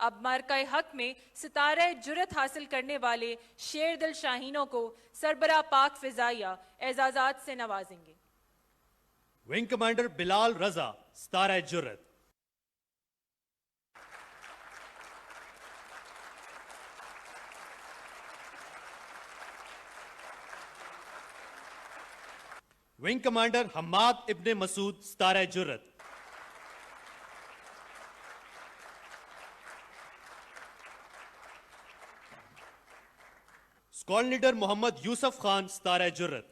अब मार्का हक में सितारा जुरत हासिल करने वाले शेर दिल शाहीनों को सरबराह पाक फिजाइया एजाजात से नवाजेंगे। Wing commander Bilal Raza, Sitara Jurat. Wing commander Hammad Ibne Masood, Sitara Jurat. Squad leader Mohammad Yusuf Khan, Sitara Jurat.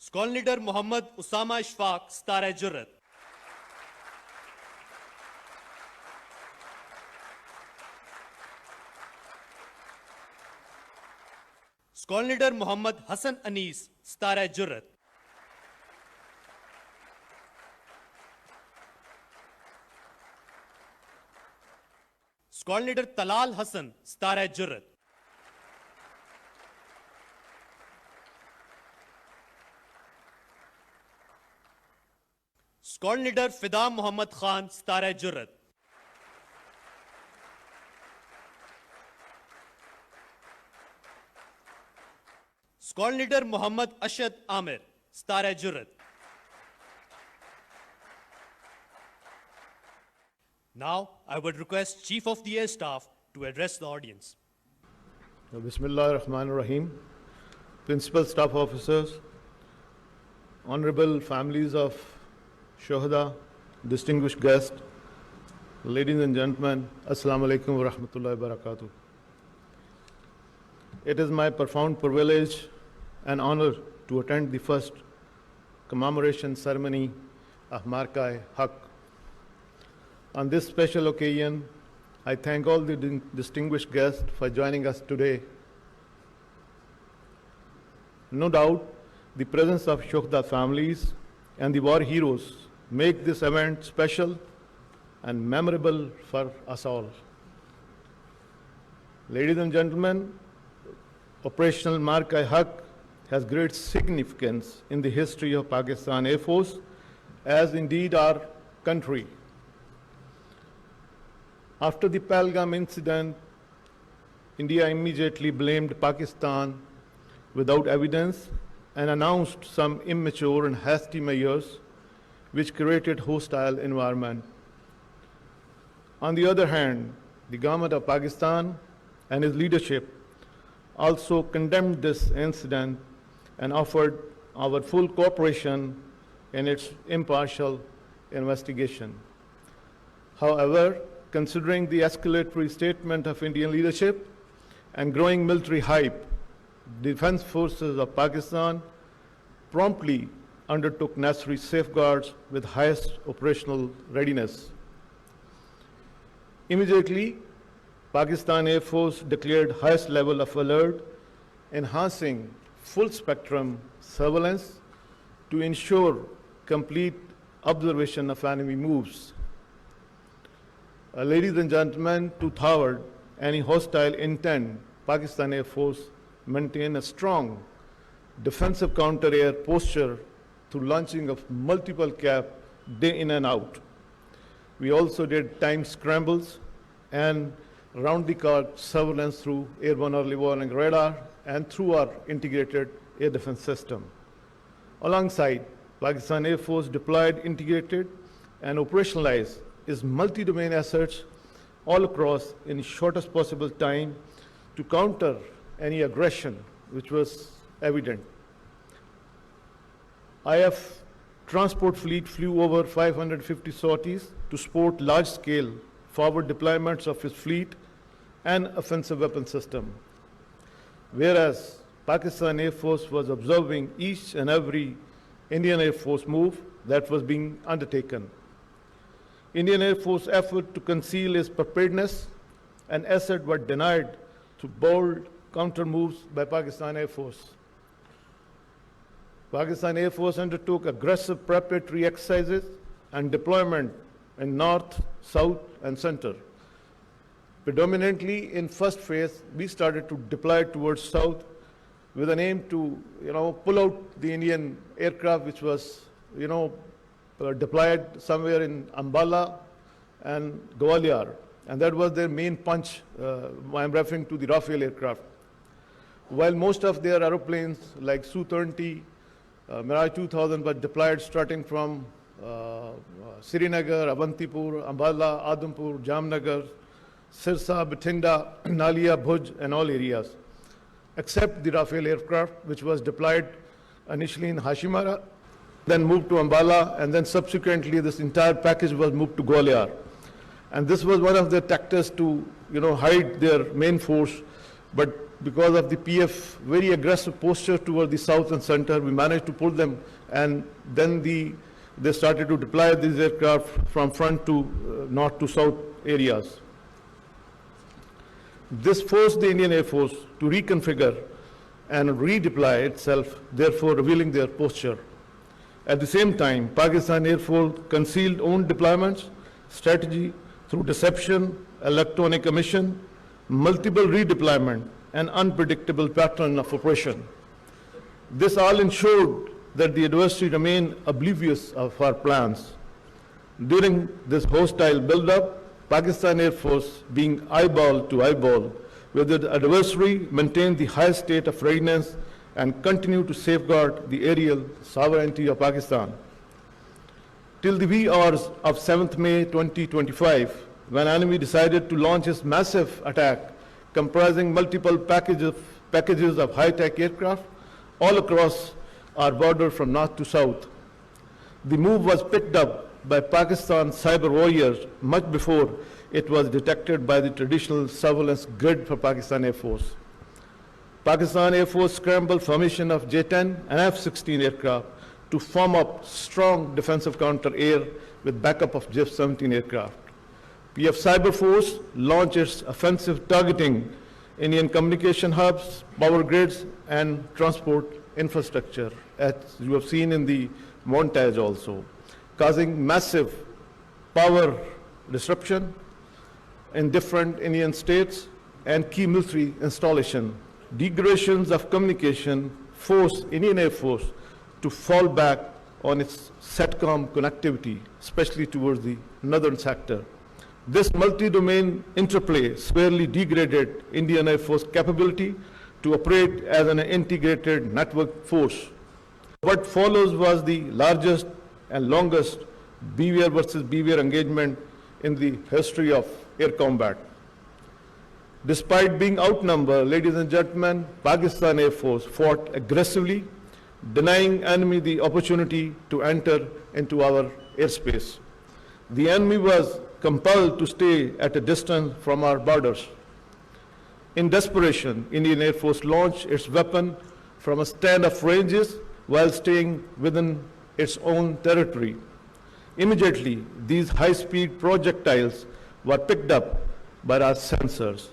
Squad leader Mohammad Usama Ishfaq, Sitara Jurat. Squad leader Mohammad Hassan Anees, Sitara Jurat. Squad leader Talal Hassan, Sitara Jurat. Squad leader Fida Mohammad Khan, Sitara Jurat. Squad leader Mohammad Ashad Aamir, Sitara Jurat. Now, I would request Chief of the Air Staff to address the audience. Bismillah ar-Rahman ar-Rahim. Principal Staff Officers, Honorable families of Shohada, distinguished guests, ladies and gentlemen, Assalamu alaikum wa rahmatullahi wa barakatuh. It is my profound privilege and honor to attend the first commemoration ceremony of Marka Haq. On this special occasion, I thank all the distinguished guests for joining us today. No doubt, the presence of Shohada families and the war heroes make this event special and memorable for us all. Ladies and gentlemen, Operational Marka Haq has great significance in the history of Pakistan Air Force, as indeed our country. After the Pahalgam incident, India immediately blamed Pakistan without evidence and announced some immature and hasty measures which created hostile environment. On the other hand, the government of Pakistan and its leadership also condemned this incident and offered our full cooperation in its impartial investigation. However, considering the escalatory statement of Indian leadership and growing military hype, defense forces of Pakistan promptly undertook necessary safeguards with highest operational readiness. Immediately, Pakistan Air Force declared highest level of alert, enhancing full spectrum surveillance to ensure complete observation of enemy moves. Ladies and gentlemen, to thwart any hostile intent, Pakistan Air Force maintained a strong defensive counter-air posture through launching of multiple CAP day in and out. We also did time scrambles and round-the-clock surveillance through airborne early warning radar and through our integrated air defense system. Alongside, Pakistan Air Force deployed, integrated, and operationalized its multi-domain assets all across in the shortest possible time to counter any aggression which was evident. IF transport fleet flew over 550 sorties to support large-scale forward deployments of its fleet and offensive weapon system, whereas Pakistan Air Force was observing each and every Indian Air Force move that was being undertaken. Indian Air Force effort to conceal its preparedness and asset were denied through bold counter moves by Pakistan Air Force. Pakistan Air Force undertook aggressive preparatory exercises and deployment in north, south, and center. Predominantly in first phase, we started to deploy towards south with an aim to, pull out the Indian aircraft which was, deployed somewhere in Ambala and Gwalior. And that was their main punch. I'm referring to the Rafale aircraft. While most of their aeroplanes like Su-30, Mirage 2000 were deployed starting from Srinagar, Avantipur, Ambala, Adampur, Jamnagar, Sirsa, Bathinda, Nalia, Bhuj, and all areas, except the Rafale aircraft, which was deployed initially in Hashimara, then moved to Ambala, and then subsequently this entire package was moved to Gwalior. And this was one of their tactics to, hide their main force. But because of the PF very aggressive posture toward the south and center, we managed to pull them, and then they started to deploy these aircraft from front to north to south areas. This forced the Indian Air Force to reconfigure and redeploy itself, therefore revealing their posture. At the same time, Pakistan Air Force concealed own deployments, strategy through deception, electronic emission, multiple redeployment, and unpredictable pattern of operation. This all ensured that the adversary remained oblivious of our plans. During this hostile build-up, Pakistan Air Force, being eyeball to eyeball with the adversary, maintained the highest state of readiness and continued to safeguard the aerial sovereignty of Pakistan. Till the wee hours of 7th May 2025, when enemy decided to launch his massive attack comprising multiple packages of high-tech aircraft all across our border from north to south. The move was picked up by Pakistan's cyber warriors much before it was detected by the traditional surveillance grid for Pakistan Air Force. Pakistan Air Force scrambled formation of J-10 and F-16 aircraft to form up strong defensive counter-air with backup of J-17 aircraft. PF Cyber Force launched its offensive targeting Indian communication hubs, power grids, and transport infrastructure, as you have seen in the montage also, causing massive power disruption in different Indian states and key military installation. Degradations of communication forced Indian Air Force to fall back on its SATCOM connectivity, especially towards the northern sector. This multi-domain interplay severely degraded Indian Air Force capability to operate as an integrated network force. What follows was the largest and longest BVR versus BVR engagement in the history of air combat. Despite being outnumbered, ladies and gentlemen, Pakistan Air Force fought aggressively, denying enemy the opportunity to enter into our airspace. The enemy was compelled to stay at a distance from our borders. In desperation, Indian Air Force launched its weapon from a stand of ranges while staying within its own territory. Immediately, these high-speed projectiles were picked up by our sensors.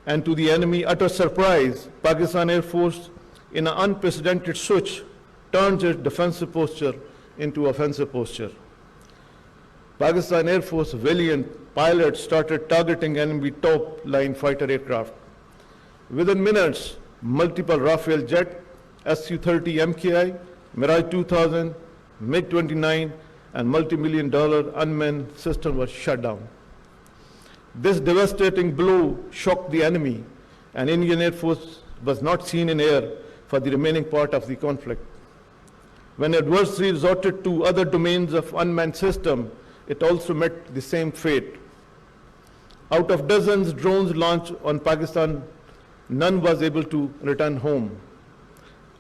And to the enemy utter surprise, Pakistan Air Force, in an unprecedented switch, turned its defensive posture into offensive posture. Pakistan Air Force valiant pilots started targeting enemy top-line fighter aircraft. Within minutes, multiple Rafale jet, Su-30 MKI, Mirage 2000, MiG-29, and multi-million-dollar unmanned system were shut down. This devastating blow shocked the enemy, and Indian Air Force was not seen in air for the remaining part of the conflict. When adversary resorted to other domains of unmanned system, it also met the same fate. Out of dozens drones launched on Pakistan, none was able to return home.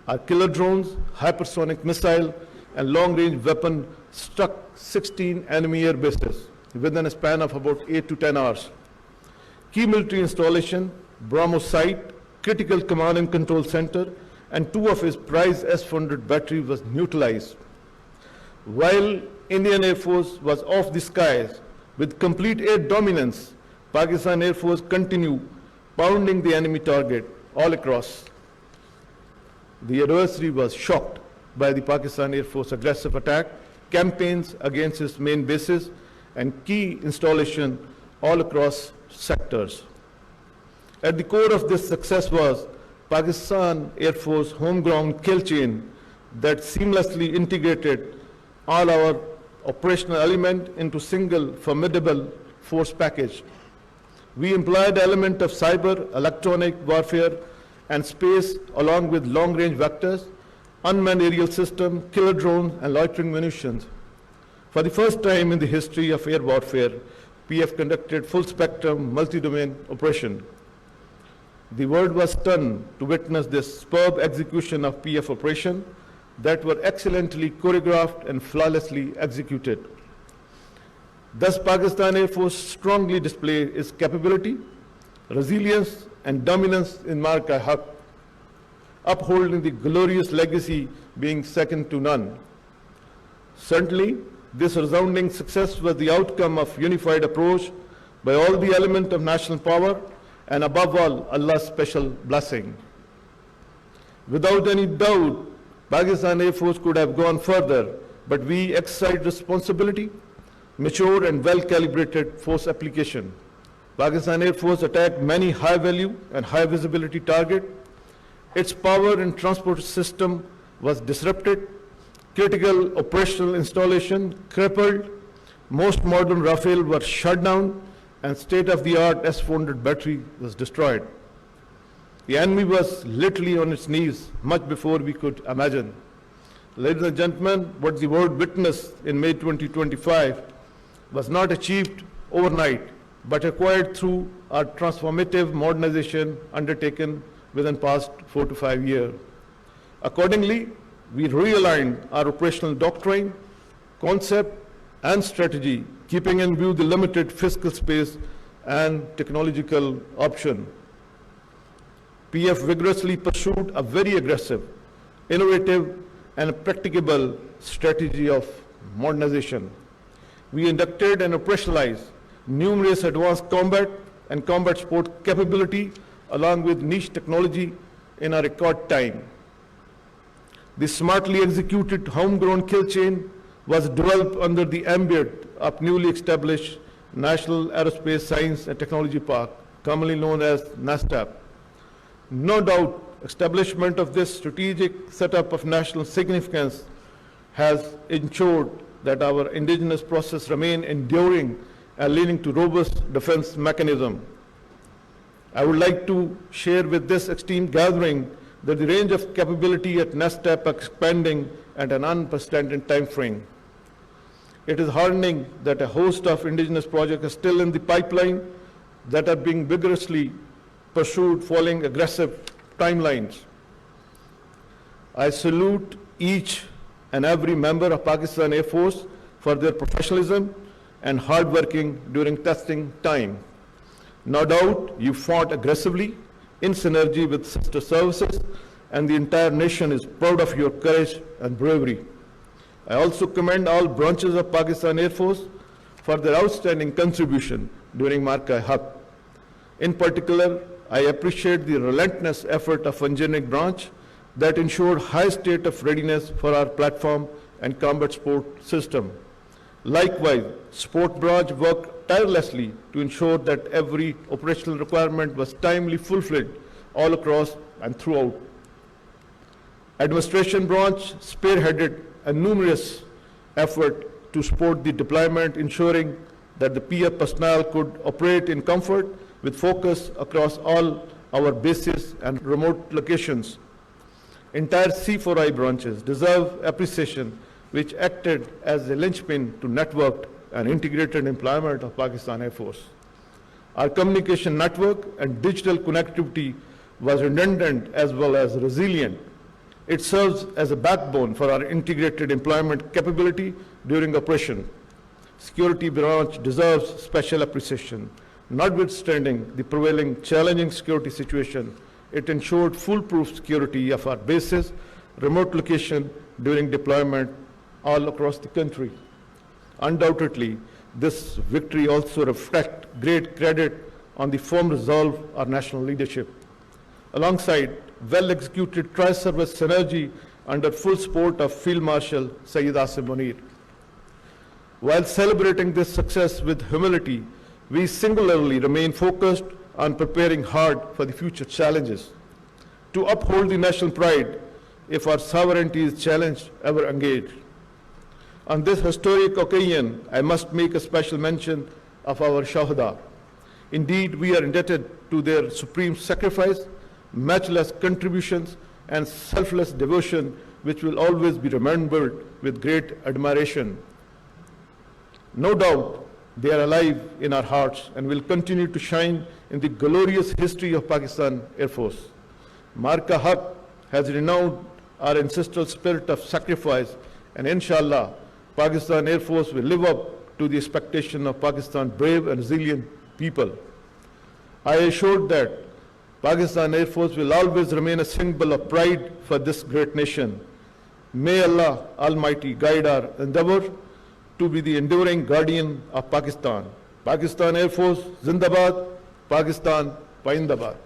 Our killer drones, hypersonic missile, and long-range weapon struck 16 enemy air bases within a span of about 8 to 10 hours. Key military installation, BrahMos site, critical command and control center, and 2 of its prized S-400 batteries was neutralized. While Indian Air Force was off the skies with complete air dominance, Pakistan Air Force continued pounding the enemy target all across. The adversary was shocked by the Pakistan Air Force aggressive attack, campaigns against its main bases, and key installation all across sectors. At the core of this success was Pakistan Air Force homegrown kill chain that seamlessly integrated all our operational element into single formidable force package. We employed the element of cyber, electronic warfare, and space along with long-range vectors, unmanned aerial system, killer drones, and loitering munitions. For the first time in the history of air warfare, PF conducted full-spectrum, multi-domain operation. The world was stunned to witness this superb execution of PF operation that were excellently choreographed and flawlessly executed. Thus, Pakistan Air Force strongly displayed its capability, resilience, and dominance in Marka-e-Haq, upholding the glorious legacy being second to none. Certainly, this resounding success was the outcome of unified approach by all the elements of national power and above all, Allah's special blessing. Without any doubt, Pakistan Air Force could have gone further, but we exercised responsibility, mature and well-calibrated force application. Pakistan Air Force attacked many high-value and high-visibility targets. Its power and transport system was disrupted, critical operational installation crippled, most modern Rafale were shut down, and state-of-the-art S-400 battery was destroyed. The enemy was literally on its knees much before we could imagine. Ladies and gentlemen, what the world witnessed in May 2025 was not achieved overnight, but acquired through our transformative modernization undertaken within past 4 to 5 years. Accordingly, we realigned our operational doctrine, concept, and strategy, keeping in view the limited fiscal space and technological option. PF vigorously pursued a very aggressive, innovative, and practicable strategy of modernization. We inducted and operationalized numerous advanced combat and combat support capability along with niche technology in a record time. The smartly executed homegrown kill chain was developed under the ambit of newly established National Aerospace Science and Technology Park, commonly known as NASTAP. No doubt, establishment of this strategic setup of national significance has ensured that our indigenous process remain enduring and leading to robust defense mechanism. I would like to share with this esteemed gathering that the range of capability at NASTAP expanding at an unprecedented time frame. It is heartening that a host of indigenous projects are still in the pipeline that are being vigorously pursued following aggressive timelines. I salute each and every member of Pakistan Air Force for their professionalism and hard working during testing time. No doubt you fought aggressively in synergy with sister services, and the entire nation is proud of your courage and bravery. I also commend all branches of Pakistan Air Force for their outstanding contribution during Marka-e-Haq. In particular, I appreciate the relentless effort of engineering branch that ensured high state of readiness for our platform and combat support system. Likewise, support branch worked tirelessly to ensure that every operational requirement was timely fulfilled all across and throughout. Administration branch spearheaded a numerous effort to support the deployment, ensuring that the PF personnel could operate in comfort with focus across all our bases and remote locations. Entire C4I branches deserve appreciation, which acted as a linchpin to networked and integrated employment of Pakistan Air Force. Our communication network and digital connectivity was redundant as well as resilient. It serves as a backbone for our integrated employment capability during operation. Security branch deserves special appreciation. Notwithstanding the prevailing challenging security situation, it ensured foolproof security of our bases, remote location during deployment all across the country. Undoubtedly, this victory also reflects great credit on the firm resolve of our national leadership. Alongside well-executed tri-service synergy under full support of Field Marshal Sayyid Asim Munir. While celebrating this success with humility, we singularly remain focused on preparing hard for the future challenges. to uphold the national pride if our sovereignty is challenged, ever engaged. On this historic occasion, I must make a special mention of our Shahada. Indeed, we are indebted to their supreme sacrifice, matchless contributions, and selfless devotion, which will always be remembered with great admiration. No doubt, they are alive in our hearts and will continue to shine in the glorious history of Pakistan Air Force. Marka Haq has renowned our ancestral spirit of sacrifice, and inshallah, Pakistan Air Force will live up to the expectation of Pakistan's brave and resilient people. I assured that Pakistan Air Force will always remain a symbol of pride for this great nation. May Allah Almighty guide our endeavor to be the enduring guardian of Pakistan. Pakistan Air Force, Zindabad, Pakistan, Paindabad.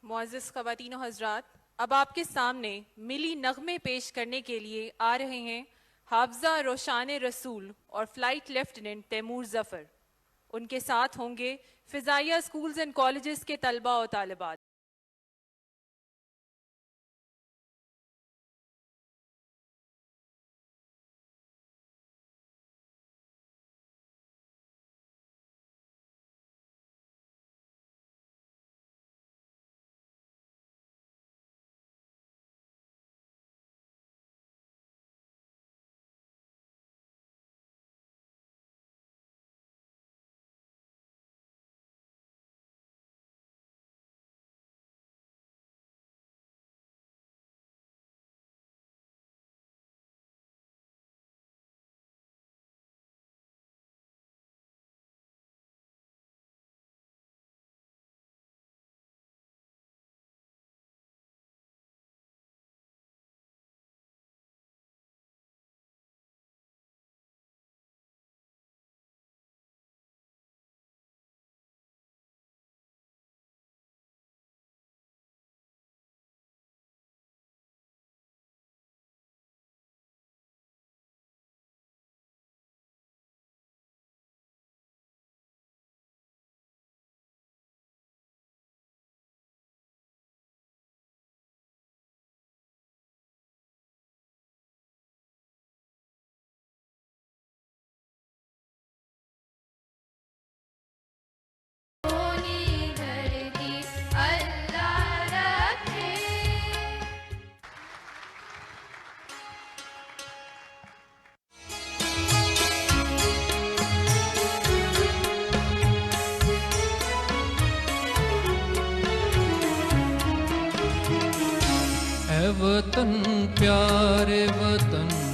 मुअज़्ज़िज़ ख़वातीन व हज़रात, अब आपके सामने मिली नग़मे पेश करने के लिए आ रहे हैं हाफ़िज़ा रोशान रसूल और फ़्लाइट लेफ्टिनेंट तैमूर ज़फ़र। उनके साथ होंगे फ़िज़ाइया स्कूल्स एंड कॉलेजेस के तलबा और तालिबात। वतन प्यारे वतन